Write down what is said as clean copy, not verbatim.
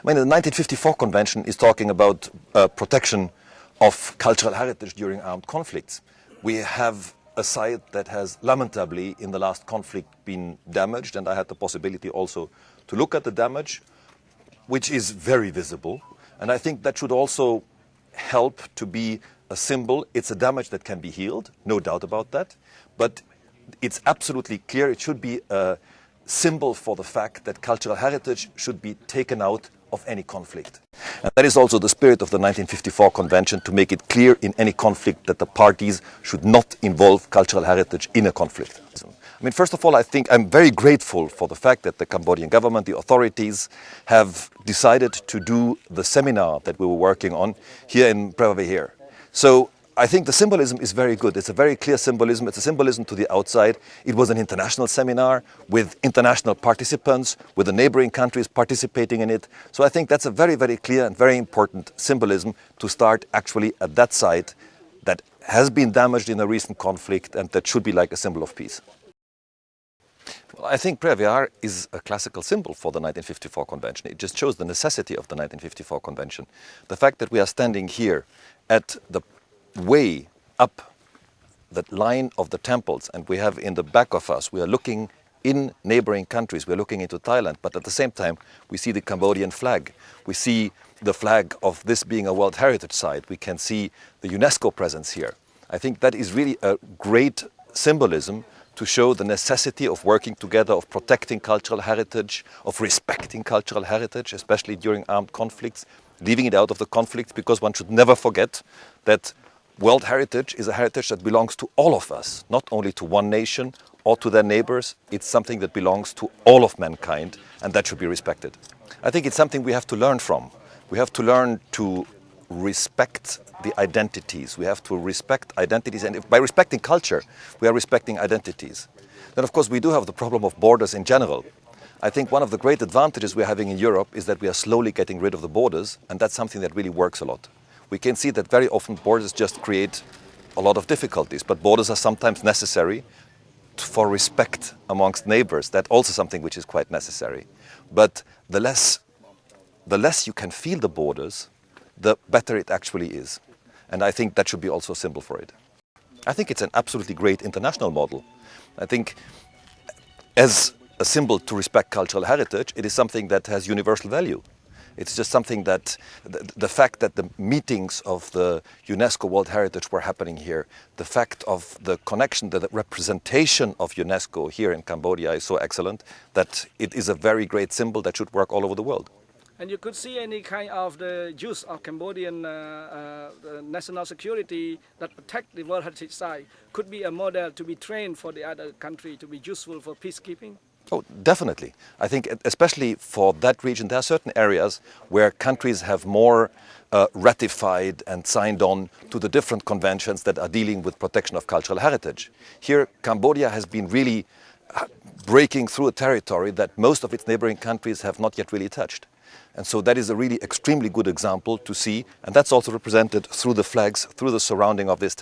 I mean, the 1954 Convention is talking about protection of cultural heritage during armed conflicts. We have a site that has lamentably in the last conflict been damaged, and I had the possibility also to look at the damage, which is very visible. And I think that should also help to be a symbol. It's a damage that can be healed, no doubt about that. But it's absolutely clear it should be a symbol for the fact that cultural heritage should be taken out of any conflict. And that is also the spirit of the 1954 Convention, to make it clear in any conflict that the parties should not involve cultural heritage in a conflict. I mean, first of all, I think I'm very grateful for the fact that the Cambodian government, the authorities, have decided to do the seminar that we were working on here in Preva Vihear. So I think the symbolism is very good. It's a very clear symbolism. It's a symbolism to the outside. It was an international seminar with international participants, with the neighboring countries participating in it. So I think that's a very, very clear and very important symbolism to start actually at that site that has been damaged in a recent conflict and that should be like a symbol of peace. Well, I think Preva Vihear is a classical symbol for the 1954 Convention. It just shows the necessity of the 1954 Convention. The fact that we are standing here at the way up the line of the temples, and we have in the back of us, we are looking in neighboring countries, we're looking into Thailand, but at the same time we see the Cambodian flag. We see the flag of this being a World Heritage Site. We can see the UNESCO presence here. I think that is really a great symbolism to show the necessity of working together, of protecting cultural heritage, of respecting cultural heritage, especially during armed conflicts, leaving it out of the conflicts, because one should never forget that world heritage is a heritage that belongs to all of us, not only to one nation or to their neighbors. It's something that belongs to all of mankind, and that should be respected. I think it's something we have to learn from. We have to learn to respect the identities. We have to respect identities, and by respecting culture, we are respecting identities. Then, of course, we do have the problem of borders in general. I think one of the great advantages we're having in Europe is that we are slowly getting rid of the borders, and that's something that really works a lot. We can see that very often borders just create a lot of difficulties, but borders are sometimes necessary for respect amongst neighbors. That's also something which is quite necessary. But the less you can feel the borders, the better it actually is. And I think that should be also a symbol for it. I think it's an absolutely great international model. I think as a symbol to respect cultural heritage, it is something that has universal value. It's just something that the fact that the meetings of the UNESCO World Heritage were happening here, the fact of the connection, the representation of UNESCO here in Cambodia is so excellent that it is a very great symbol that should work all over the world. And you could see any kind of the use of Cambodian national security that protect the World Heritage Site could be a model to be trained for the other country to be useful for peacekeeping? Oh, definitely. I think especially for that region, there are certain areas where countries have more ratified and signed on to the different conventions that are dealing with protection of cultural heritage. Here, Cambodia has been really breaking through a territory that most of its neighboring countries have not yet really touched. And so that is a really extremely good example to see, and that's also represented through the flags, through the surrounding of this temple.